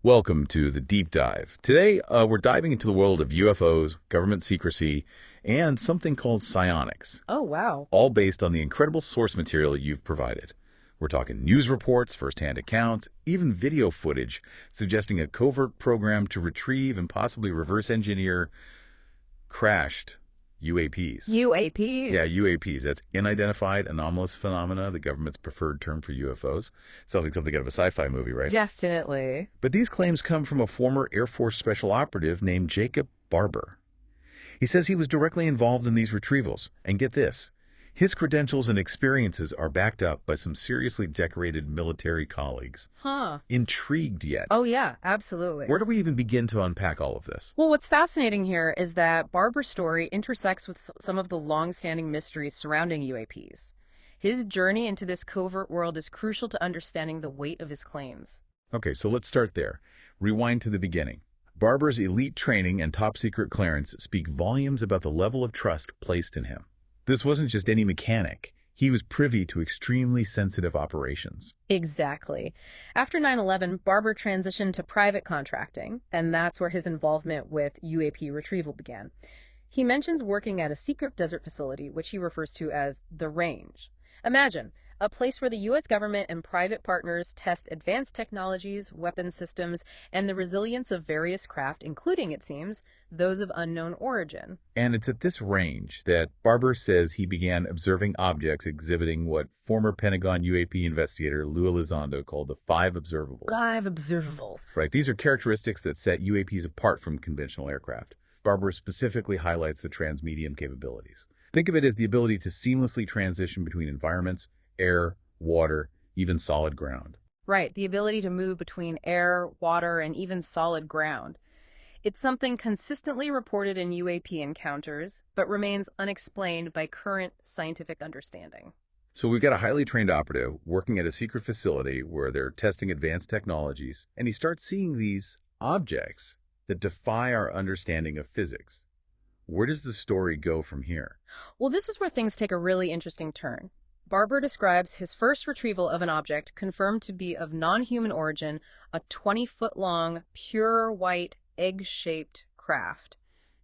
Welcome to the Deep Dive. Today, we're diving into the world of UFOs, government secrecy, and something called psionics, Oh, wow. all based on the incredible source material you've provided. We're talking news reports, first-hand accounts, even video footage suggesting a covert program to retrieve and possibly reverse engineer crashed UAPs. UAPs. Yeah, UAPs. That's unidentified anomalous phenomena, the government's preferred term for UFOs. Sounds like something out of a sci-fi movie, right? Definitely. But these claims come from a former Air Force special operative named Jacob Barber. He says he was directly involved in these retrievals. And get this, his credentials and experiences are backed up by some seriously decorated military colleagues. Huh. Intrigued yet? Oh, yeah, absolutely. Where do we even begin to unpack all of this? Well, what's fascinating here is that Barber's story intersects with some of the long-standing mysteries surrounding UAPs. His journey into this covert world is crucial to understanding the weight of his claims. Okay, so let's start there. Rewind to the beginning. Barber's elite training and top-secret clearance speak volumes about the level of trust placed in him. This wasn't just any mechanic. He was privy to extremely sensitive operations. Exactly. After 9/11, Barber transitioned to private contracting, and that's where his involvement with UAP retrieval began. He mentions working at a secret desert facility, which he refers to as the Range. Imagine a place where the U.S. government and private partners test advanced technologies, weapon systems, and the resilience of various craft, including, it seems, those of unknown origin. And it's at this range that Barber says he began observing objects exhibiting what former Pentagon UAP investigator Lou Elizondo called the five observables. Five observables. Right, these are characteristics that set UAPs apart from conventional aircraft. Barber specifically highlights the transmedium capabilities. Think of it as the ability to seamlessly transition between environments, air, water, even solid ground. Right, the ability to move between air, water, and even solid ground. It's something consistently reported in UAP encounters, but remains unexplained by current scientific understanding. So we've got a highly trained operative working at a secret facility where they're testing advanced technologies, and he starts seeing these objects that defy our understanding of physics. Where does the story go from here? Well, this is where things take a really interesting turn. Barber describes his first retrieval of an object confirmed to be of non-human origin, a 20-foot-long, pure white, egg-shaped craft.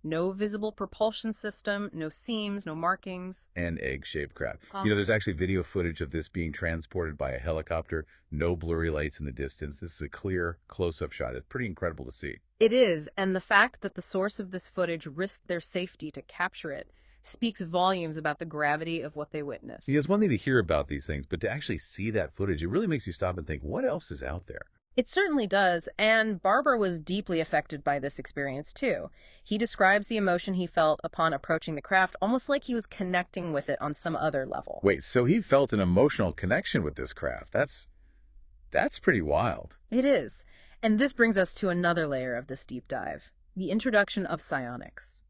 No visible propulsion system, no seams, no markings. An egg-shaped craft. There's actually video footage of this being transported by a helicopter, no blurry lights in the distance. This is a clear close-up shot. It's pretty incredible to see. It is, and the fact that the source of this footage risked their safety to capture it speaks volumes about the gravity of what they witnessed. It's one thing to hear about these things, but to actually see that footage, it really makes you stop and think, what else is out there? It certainly does, and Barber was deeply affected by this experience, too. He describes the emotion he felt upon approaching the craft almost like he was connecting with it on some other level. Wait, so he felt an emotional connection with this craft. That's pretty wild. It is. And this brings us to another layer of this deep dive, the introduction of psionics.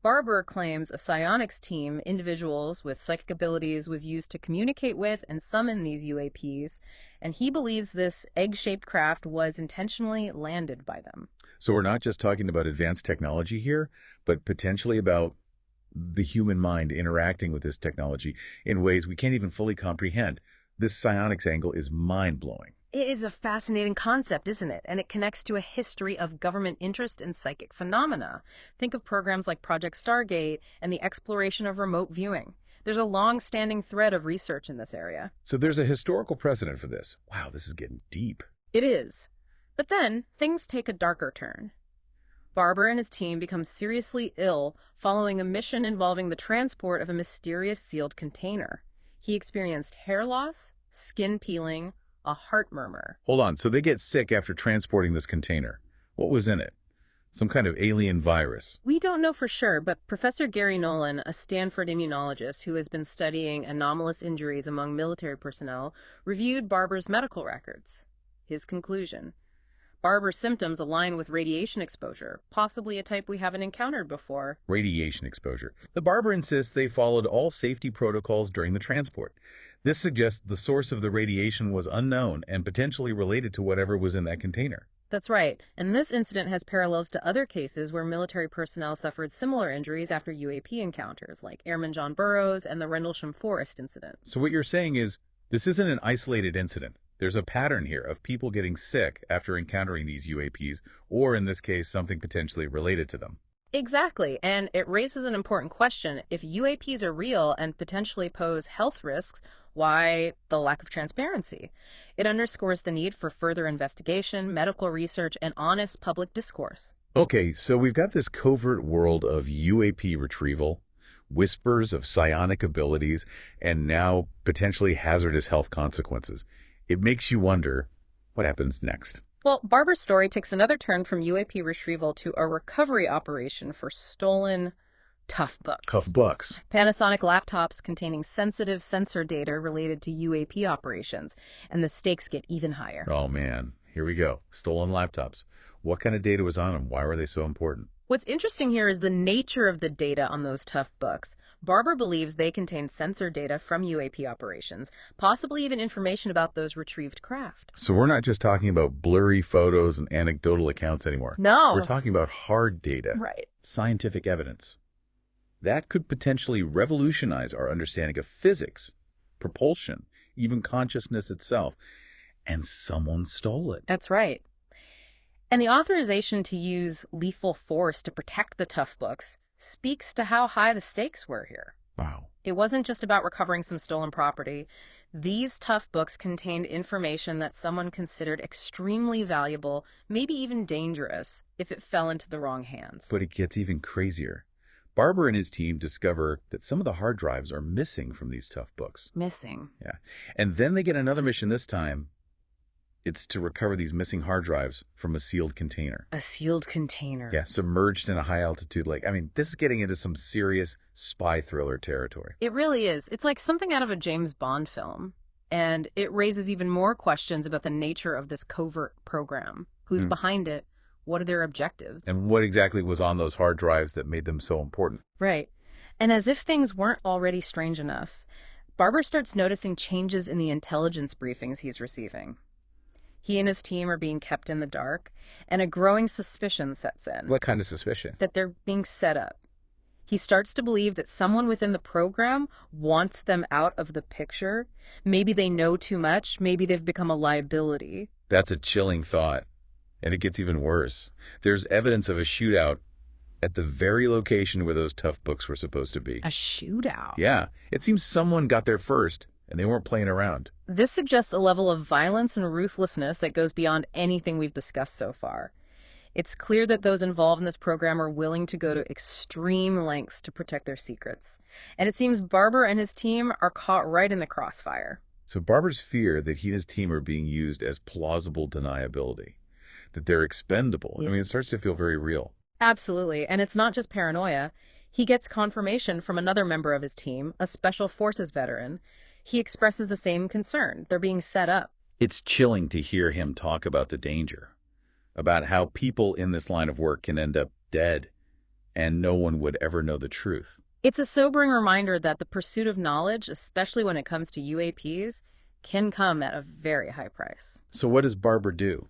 Barber claims a psionics team, individuals with psychic abilities, was used to communicate with and summon these UAPs, and he believes this egg-shaped craft was intentionally landed by them. So we're not just talking about advanced technology here, but potentially about the human mind interacting with this technology in ways we can't even fully comprehend. This psionics angle is mind-blowing. It is a fascinating concept, isn't it? And it connects to a history of government interest in psychic phenomena. Think of programs like Project Stargate and the exploration of remote viewing. There's a long-standing thread of research in this area. So there's a historical precedent for this. Wow, this is getting deep. It is. But then, things take a darker turn. Barber and his team become seriously ill following a mission involving the transport of a mysterious sealed container. He experienced hair loss, skin peeling, a heart murmur. Hold on, so they get sick after transporting this container. What was in it? Some kind of alien virus? We don't know for sure, but Professor Gary Nolan, a Stanford immunologist who has been studying anomalous injuries among military personnel, reviewed Barber's medical records. His conclusion: Barber's symptoms align with radiation exposure, possibly a type we haven't encountered before. Radiation exposure. The Barber insists they followed all safety protocols during the transport. This suggests the source of the radiation was unknown and potentially related to whatever was in that container. That's right, and this incident has parallels to other cases where military personnel suffered similar injuries after UAP encounters, like Airman John Burroughs and the Rendlesham Forest incident. So what you're saying is, this isn't an isolated incident. There's a pattern here of people getting sick after encountering these UAPs, or in this case, something potentially related to them. Exactly, and it raises an important question. If UAPs are real and potentially pose health risks, why the lack of transparency? It underscores the need for further investigation, medical research, and honest public discourse. Okay, so we've got this covert world of UAP retrieval, whispers of psionic abilities, and now potentially hazardous health consequences. It makes you wonder, what happens next? Well, Barber's story takes another turn from UAP retrieval to a recovery operation for stolen tough books. Tough books. Panasonic laptops containing sensitive sensor data related to UAP operations, and the stakes get even higher. Oh man, here we go. Stolen laptops. What kind of data was on them? Why were they so important? What's interesting here is the nature of the data on those tough books. Barber believes they contain sensor data from UAP operations, possibly even information about those retrieved craft. So we're not just talking about blurry photos and anecdotal accounts anymore. No. We're talking about hard data. Right. Scientific evidence. That could potentially revolutionize our understanding of physics, propulsion, even consciousness itself. And someone stole it. That's right. And the authorization to use lethal force to protect the tough books speaks to how high the stakes were here. Wow. It wasn't just about recovering some stolen property. These tough books contained information that someone considered extremely valuable, maybe even dangerous, if it fell into the wrong hands. But it gets even crazier. Barber and his team discover that some of the hard drives are missing from these tough books. Missing. Yeah. And then they get another mission this time. It's to recover these missing hard drives from a sealed container. A sealed container. Yeah, submerged in a high-altitude lake. I mean, this is getting into some serious spy thriller territory. It really is. It's like something out of a James Bond film. And it raises even more questions about the nature of this covert program. Who's behind it? What are their objectives? And what exactly was on those hard drives that made them so important? Right. And as if things weren't already strange enough, Barber starts noticing changes in the intelligence briefings he's receiving. He and his team are being kept in the dark, and a growing suspicion sets in. What kind of suspicion? That they're being set up. He starts to believe that someone within the program wants them out of the picture. Maybe they know too much. Maybe they've become a liability. That's a chilling thought. And it gets even worse. There's evidence of a shootout at the very location where those tough books were supposed to be. A shootout? Yeah. It seems someone got there first, and they weren't playing around. This suggests a level of violence and ruthlessness that goes beyond anything we've discussed so far. It's clear that those involved in this program are willing to go to extreme lengths to protect their secrets. And it seems Barber and his team are caught right in the crossfire. So Barber's fear that he and his team are being used as plausible deniability, that they're expendable. Yeah. I mean, it starts to feel very real. Absolutely. And it's not just paranoia. He gets confirmation from another member of his team, a Special Forces veteran. He expresses the same concern. They're being set up. It's chilling to hear him talk about the danger, about how people in this line of work can end up dead, and no one would ever know the truth. It's a sobering reminder that the pursuit of knowledge, especially when it comes to UAPs, can come at a very high price. So what does Barber do?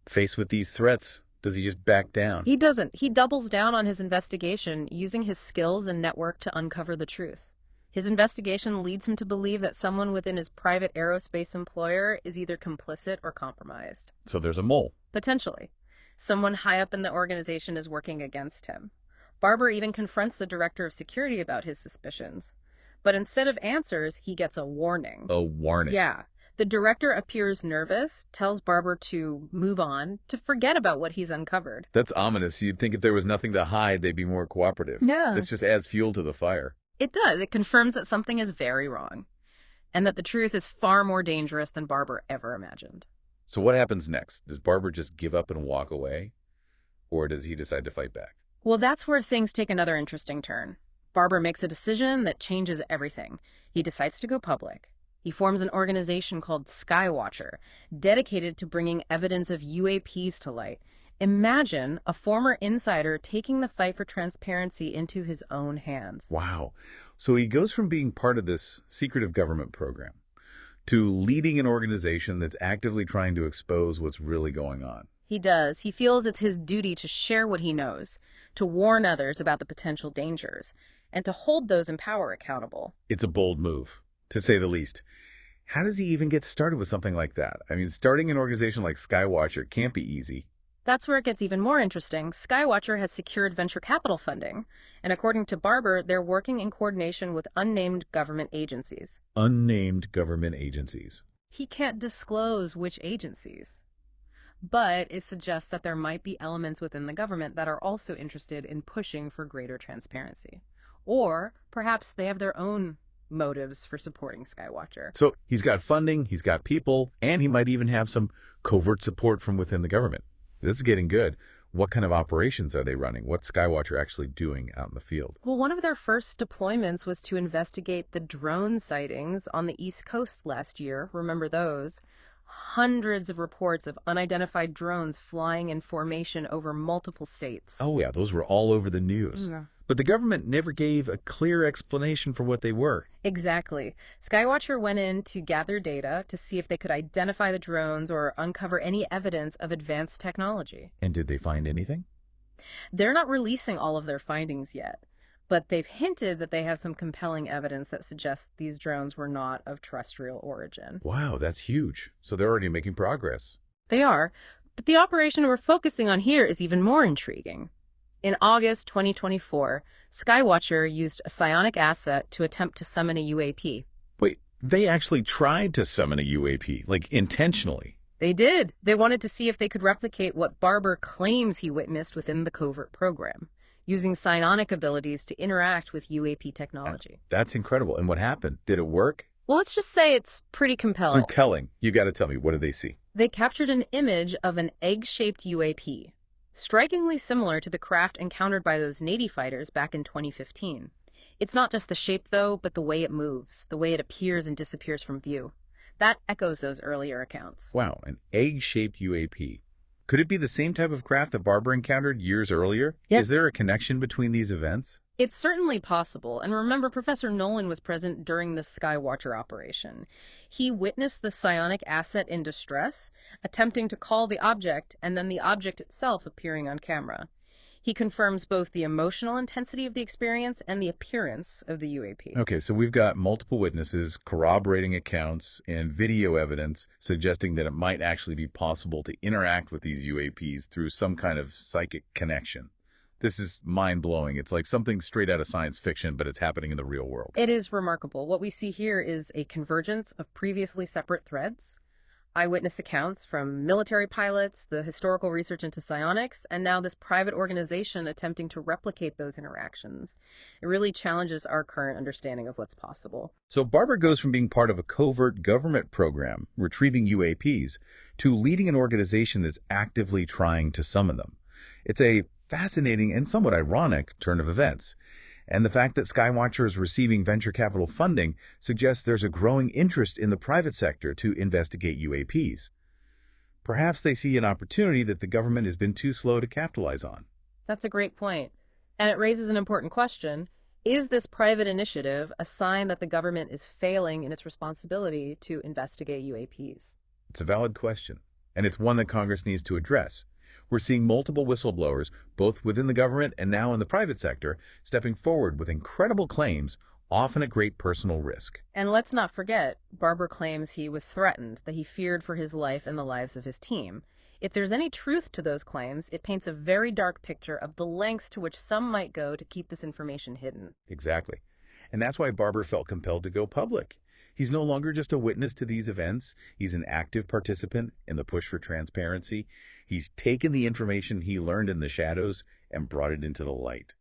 Faced with these threats, does he just back down? He doesn't. He doubles down on his investigation, using his skills and network to uncover the truth. His investigation leads him to believe that someone within his private aerospace employer is either complicit or compromised. So there's a mole. Potentially. Someone high up in the organization is working against him. Barber even confronts the director of security about his suspicions. But instead of answers, he gets a warning. A warning? Yeah. The director appears nervous, tells Barber to move on, to forget about what he's uncovered. That's ominous. You'd think if there was nothing to hide, they'd be more cooperative. Yeah. This just adds fuel to the fire. It does. It confirms that something is very wrong, and that the truth is far more dangerous than Barber ever imagined. So what happens next? Does Barber just give up and walk away? Or does he decide to fight back? Well, that's where things take another interesting turn. Barber makes a decision that changes everything. He decides to go public. He forms an organization called Skywatcher, dedicated to bringing evidence of UAPs to light. Imagine a former insider taking the fight for transparency into his own hands. Wow. So he goes from being part of this secretive government program to leading an organization that's actively trying to expose what's really going on. He does. He feels it's his duty to share what he knows, to warn others about the potential dangers, and to hold those in power accountable. It's a bold move, to say the least. How does he even get started with something like that? I mean, starting an organization like Skywatcher can't be easy. That's where it gets even more interesting. Skywatcher has secured venture capital funding, and according to Barber, they're working in coordination with unnamed government agencies. Unnamed government agencies. He can't disclose which agencies, but it suggests that there might be elements within the government that are also interested in pushing for greater transparency. Or perhaps they have their own motives for supporting Skywatcher. So he's got funding, he's got people, and he might even have some covert support from within the government. This is getting good. What kind of operations are they running? What's Skywatcher actually doing out in the field? Well, one of their first deployments was to investigate the drone sightings on the East Coast last year. Remember those? Hundreds of reports of unidentified drones flying in formation over multiple states. Oh, yeah, those were all over the news. Yeah. But the government never gave a clear explanation for what they were. Exactly. Skywatcher went in to gather data to see if they could identify the drones or uncover any evidence of advanced technology. And did they find anything? They're not releasing all of their findings yet, but they've hinted that they have some compelling evidence that suggests these drones were not of terrestrial origin. Wow, that's huge. So they're already making progress. They are, but the operation we're focusing on here is even more intriguing. In August 2024, Skywatcher used a psionic asset to attempt to summon a UAP. Wait, they actually tried to summon a UAP, like intentionally. They did. They wanted to see if they could replicate what Barber claims he witnessed within the covert program, using psionic abilities to interact with UAP technology. That's incredible. And what happened? Did it work? Well, let's just say it's pretty compelling. Compelling. You got to tell me, what did they see? They captured an image of an egg-shaped UAP, strikingly similar to the craft encountered by those Navy fighters back in 2015. It's not just the shape, though, but the way it moves, the way it appears and disappears from view. That echoes those earlier accounts. Wow, an egg-shaped UAP. Could it be the same type of craft that Barber encountered years earlier? Yes. Is there a connection between these events? It's certainly possible, and remember, Professor Nolan was present during the Skywatcher operation. He witnessed the psionic asset in distress, attempting to call the object, and then the object itself appearing on camera. He confirms both the emotional intensity of the experience and the appearance of the UAP. Okay, so we've got multiple witnesses, corroborating accounts, and video evidence suggesting that it might actually be possible to interact with these UAPs through some kind of psychic connection. This is mind-blowing. It's like something straight out of science fiction, but it's happening in the real world. It is remarkable. What we see here is a convergence of previously separate threads. Eyewitness accounts from military pilots, the historical research into psionics, and now this private organization attempting to replicate those interactions. It really challenges our current understanding of what's possible. So Barber goes from being part of a covert government program, retrieving UAPs, to leading an organization that's actively trying to summon them. It's a fascinating and somewhat ironic turn of events. And the fact that Skywatcher is receiving venture capital funding suggests there's a growing interest in the private sector to investigate UAPs. Perhaps they see an opportunity that the government has been too slow to capitalize on. That's a great point. And it raises an important question. Is this private initiative a sign that the government is failing in its responsibility to investigate UAPs? It's a valid question, and it's one that Congress needs to address. We're seeing multiple whistleblowers, both within the government and now in the private sector, stepping forward with incredible claims, often at great personal risk. And let's not forget, Barber claims he was threatened, that he feared for his life and the lives of his team. If there's any truth to those claims, it paints a very dark picture of the lengths to which some might go to keep this information hidden. Exactly. And that's why Barber felt compelled to go public. He's no longer just a witness to these events. He's an active participant in the push for transparency. He's taken the information he learned in the shadows and brought it into the light,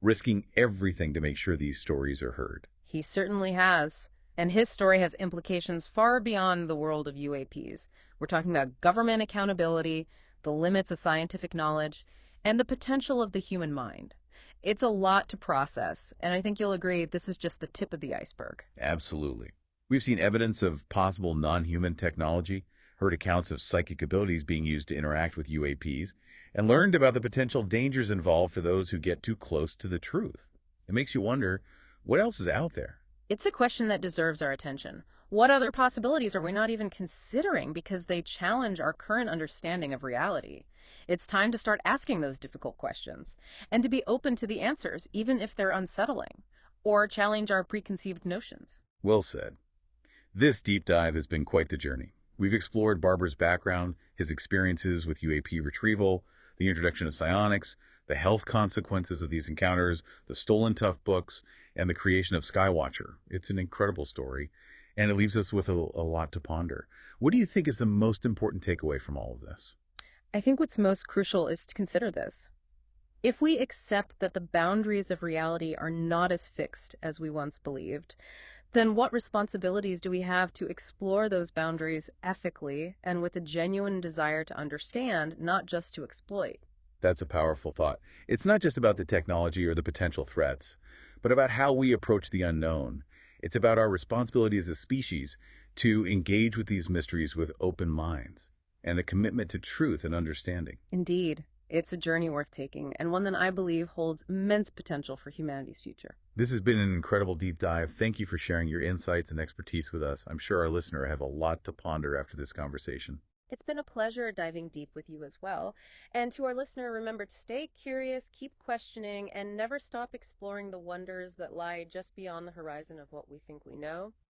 risking everything to make sure these stories are heard. He certainly has. And his story has implications far beyond the world of UAPs. We're talking about government accountability, the limits of scientific knowledge, and the potential of the human mind. It's a lot to process, and I think you'll agree this is just the tip of the iceberg. Absolutely. We've seen evidence of possible non-human technology, heard accounts of psychic abilities being used to interact with UAPs, and learned about the potential dangers involved for those who get too close to the truth. It makes you wonder, what else is out there? It's a question that deserves our attention. What other possibilities are we not even considering because they challenge our current understanding of reality? It's time to start asking those difficult questions and to be open to the answers, even if they're unsettling, or challenge our preconceived notions. Well said. This deep dive has been quite the journey. We've explored Barber's background, his experiences with UAP retrieval, the introduction of psionics, the health consequences of these encounters, the stolen tough books, and the creation of Skywatcher. It's an incredible story, and it leaves us with a lot to ponder. What do you think is the most important takeaway from all of this? I think what's most crucial is to consider this. If we accept that the boundaries of reality are not as fixed as we once believed, then what responsibilities do we have to explore those boundaries ethically and with a genuine desire to understand, not just to exploit? That's a powerful thought. It's not just about the technology or the potential threats, but about how we approach the unknown. It's about our responsibility as a species to engage with these mysteries with open minds and a commitment to truth and understanding. Indeed, it's a journey worth taking, and one that I believe holds immense potential for humanity's future. This has been an incredible deep dive. Thank you for sharing your insights and expertise with us. I'm sure our listener have a lot to ponder after this conversation. It's been a pleasure diving deep with you as well. And to our listener, remember to stay curious, keep questioning, and never stop exploring the wonders that lie just beyond the horizon of what we think we know.